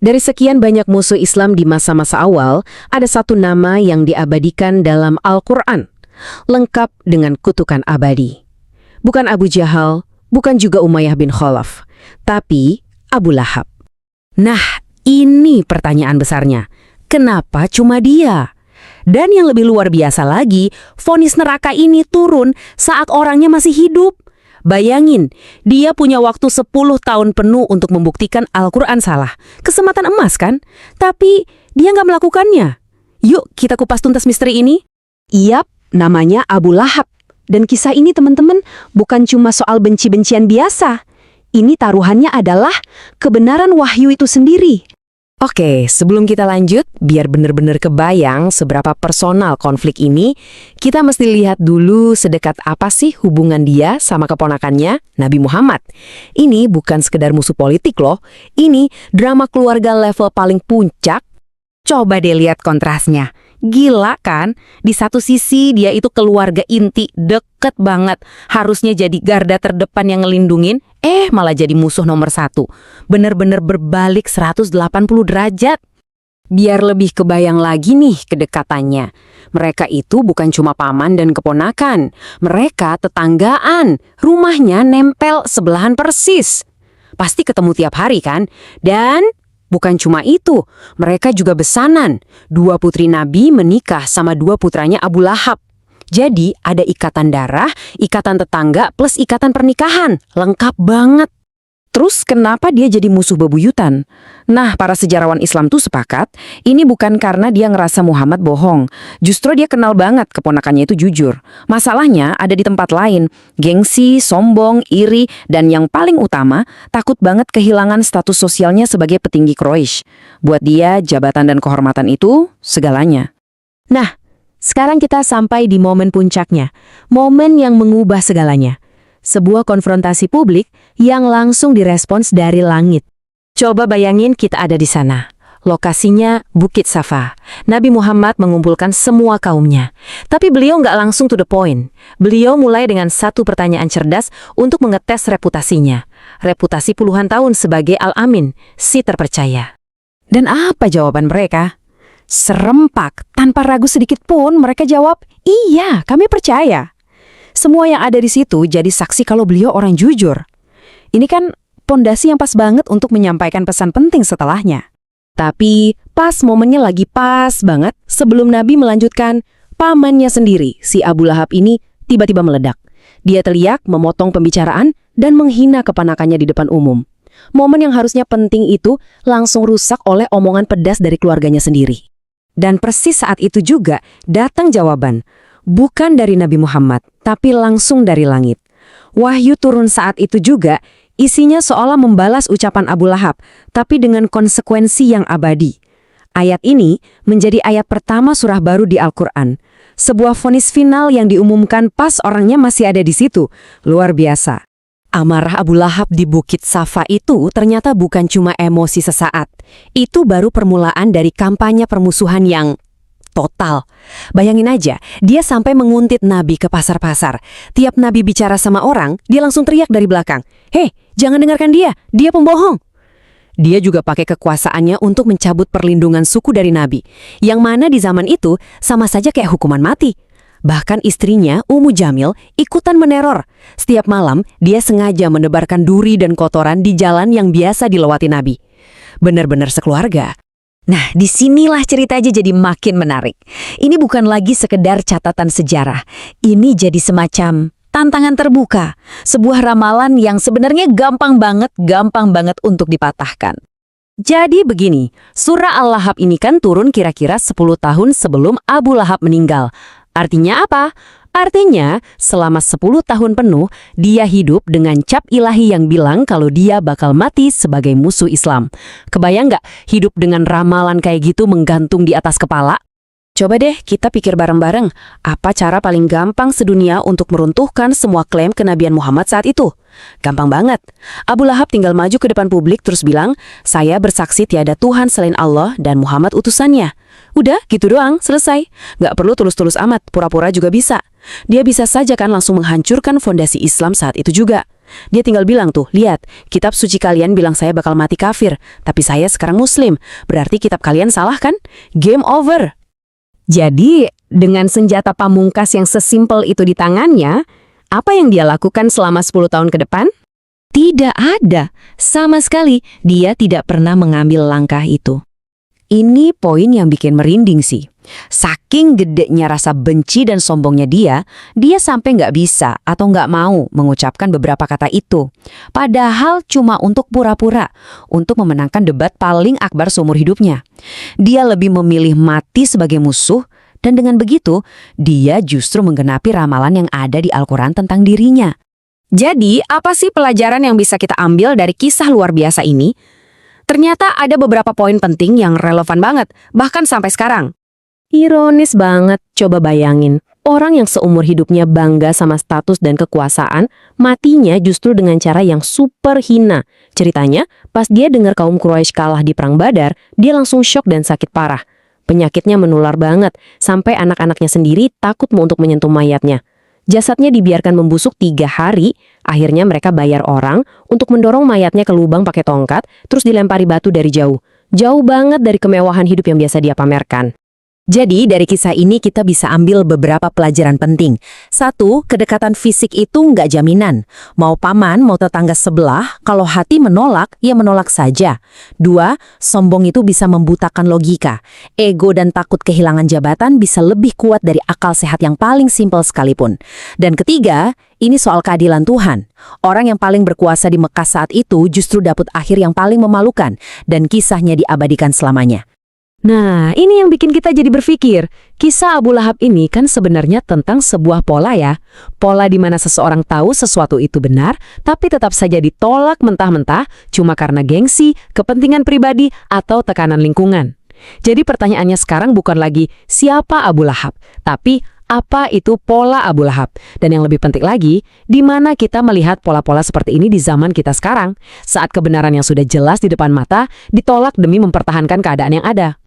Dari sekian banyak musuh Islam di masa-masa awal, ada satu nama yang diabadikan dalam Al-Quran, lengkap dengan kutukan abadi. Bukan Abu Jahal, bukan juga Umayyah bin Khalaf, tapi Abu Lahab. Nah, ini pertanyaan besarnya. Kenapa cuma dia? Dan yang lebih luar biasa lagi, vonis neraka ini turun saat orangnya masih hidup. Bayangin, dia punya waktu 10 tahun penuh untuk membuktikan Al-Quran salah. Kesempatan emas kan? Tapi dia nggak melakukannya. Yuk kita kupas tuntas misteri ini. Iyap, namanya Abu Lahab. Dan kisah ini teman-teman bukan cuma soal benci-bencian biasa. Ini taruhannya adalah kebenaran wahyu itu sendiri. Oke, sebelum kita lanjut, biar bener-bener kebayang seberapa personal konflik ini, kita mesti lihat dulu sedekat apa sih hubungan dia sama keponakannya, Nabi Muhammad. Ini bukan sekedar musuh politik loh, ini drama keluarga level paling puncak. Coba deh lihat kontrasnya. Gila kan? Di satu sisi dia itu keluarga inti, deket banget. Harusnya jadi garda terdepan yang ngelindungin, malah jadi musuh nomor 1. Bener-bener berbalik 180 derajat. Biar lebih kebayang lagi nih kedekatannya. Mereka itu bukan cuma paman dan keponakan. Mereka tetanggaan. Rumahnya nempel sebelahan persis. Pasti ketemu tiap hari kan? Dan bukan cuma itu, mereka juga besanan. 2 putri Nabi menikah sama 2 putranya Abu Lahab. Jadi ada ikatan darah, ikatan tetangga, plus ikatan pernikahan. Lengkap banget. Terus kenapa dia jadi musuh bebuyutan? Nah, para sejarawan Islam tuh sepakat, ini bukan karena dia ngerasa Muhammad bohong. Justru dia kenal banget keponakannya itu jujur. Masalahnya ada di tempat lain. Gengsi, sombong, iri, dan yang paling utama, takut banget kehilangan status sosialnya sebagai petinggi Quraisy. Buat dia, jabatan dan kehormatan itu segalanya. Nah, sekarang kita sampai di momen puncaknya. Momen yang mengubah segalanya. Sebuah konfrontasi publik yang langsung direspons dari langit. Coba bayangin kita ada di sana. Lokasinya Bukit Safa. Nabi Muhammad mengumpulkan semua kaumnya. Tapi beliau nggak langsung to the point. Beliau mulai dengan satu pertanyaan cerdas untuk mengetes reputasinya. Reputasi puluhan tahun sebagai Al-Amin, si terpercaya. Dan apa jawaban mereka? Serempak, tanpa ragu sedikit pun mereka jawab, "Iya, kami percaya." Semua yang ada di situ jadi saksi kalau beliau orang jujur. Ini kan pondasi yang pas banget untuk menyampaikan pesan penting setelahnya. Tapi pas momennya lagi pas banget sebelum Nabi melanjutkan, pamannya sendiri, si Abu Lahab ini tiba-tiba meledak. Dia teriak, memotong pembicaraan, dan menghina kepanakannya di depan umum. Momen yang harusnya penting itu langsung rusak oleh omongan pedas dari keluarganya sendiri. Dan persis saat itu juga datang jawaban. Bukan dari Nabi Muhammad, tapi langsung dari langit. Wahyu turun saat itu juga, isinya seolah membalas ucapan Abu Lahab, tapi dengan konsekuensi yang abadi. Ayat ini menjadi ayat pertama surah baru di Al-Quran. Sebuah vonis final yang diumumkan pas orangnya masih ada di situ. Luar biasa. Amarah Abu Lahab di Bukit Safa itu ternyata bukan cuma emosi sesaat. Itu baru permulaan dari kampanye permusuhan yang total. Bayangin aja, dia sampai menguntit Nabi ke pasar-pasar. Tiap Nabi bicara sama orang, dia langsung teriak dari belakang, "Hei, jangan dengarkan dia pembohong." Dia juga pakai kekuasaannya untuk mencabut perlindungan suku dari Nabi, yang mana di zaman itu sama saja kayak hukuman mati. Bahkan istrinya, Ummu Jamil, ikutan meneror. Setiap malam, dia sengaja menebarkan duri dan kotoran di jalan yang biasa dilewati Nabi. Benar-benar sekeluarga. Nah, disinilah ceritanya jadi makin menarik. Ini bukan lagi sekedar catatan sejarah. Ini jadi semacam tantangan terbuka. Sebuah ramalan yang sebenarnya gampang banget untuk dipatahkan. Jadi begini, surah Al-Lahab ini kan turun kira-kira 10 tahun sebelum Abu Lahab meninggal. Artinya apa? Artinya, selama 10 tahun penuh, dia hidup dengan cap ilahi yang bilang kalau dia bakal mati sebagai musuh Islam. Kebayang nggak hidup dengan ramalan kayak gitu menggantung di atas kepala? Coba deh kita pikir bareng-bareng, apa cara paling gampang sedunia untuk meruntuhkan semua klaim kenabian Muhammad saat itu? Gampang banget. Abu Lahab tinggal maju ke depan publik terus bilang, "Saya bersaksi tiada Tuhan selain Allah dan Muhammad utusannya." Udah, gitu doang, selesai. Nggak perlu tulus-tulus amat, pura-pura juga bisa. Dia bisa saja kan langsung menghancurkan fondasi Islam saat itu juga. Dia tinggal bilang tuh, lihat, kitab suci kalian bilang saya bakal mati kafir, tapi saya sekarang muslim. Berarti kitab kalian salah kan? Game over. Jadi, dengan senjata pamungkas yang sesimpel itu di tangannya, apa yang dia lakukan selama 10 tahun ke depan? Tidak ada. Sama sekali, dia tidak pernah mengambil langkah itu. Ini poin yang bikin merinding sih. Saking gedenya rasa benci dan sombongnya dia sampai nggak bisa atau nggak mau mengucapkan beberapa kata itu. Padahal cuma untuk pura-pura, untuk memenangkan debat paling akbar seumur hidupnya. Dia lebih memilih mati sebagai musuh, dan dengan begitu, dia justru menggenapi ramalan yang ada di Al-Quran tentang dirinya. Jadi, apa sih pelajaran yang bisa kita ambil dari kisah luar biasa ini? Ternyata ada beberapa poin penting yang relevan banget, bahkan sampai sekarang. Ironis banget, coba bayangin. Orang yang seumur hidupnya bangga sama status dan kekuasaan, matinya justru dengan cara yang super hina. Ceritanya, pas dia dengar kaum Quraisy kalah di Perang Badar, dia langsung syok dan sakit parah. Penyakitnya menular banget, sampai anak-anaknya sendiri takut untuk menyentuh mayatnya. Jasadnya dibiarkan membusuk 3 hari, akhirnya mereka bayar orang untuk mendorong mayatnya ke lubang pakai tongkat, terus dilempari batu dari jauh. Jauh banget dari kemewahan hidup yang biasa dia pamerkan. Jadi, dari kisah ini kita bisa ambil beberapa pelajaran penting. 1, kedekatan fisik itu nggak jaminan. Mau paman, mau tetangga sebelah, kalau hati menolak, ya menolak saja. 2, sombong itu bisa membutakan logika. Ego dan takut kehilangan jabatan bisa lebih kuat dari akal sehat yang paling simpel sekalipun. Dan ketiga, ini soal keadilan Tuhan. Orang yang paling berkuasa di Mekah saat itu justru dapat akhir yang paling memalukan, dan kisahnya diabadikan selamanya. Nah, ini yang bikin kita jadi berpikir, kisah Abu Lahab ini kan sebenarnya tentang sebuah pola ya. Pola di mana seseorang tahu sesuatu itu benar, tapi tetap saja ditolak mentah-mentah cuma karena gengsi, kepentingan pribadi, atau tekanan lingkungan. Jadi pertanyaannya sekarang bukan lagi siapa Abu Lahab, tapi apa itu pola Abu Lahab? Dan yang lebih penting lagi, di mana kita melihat pola-pola seperti ini di zaman kita sekarang, saat kebenaran yang sudah jelas di depan mata ditolak demi mempertahankan keadaan yang ada.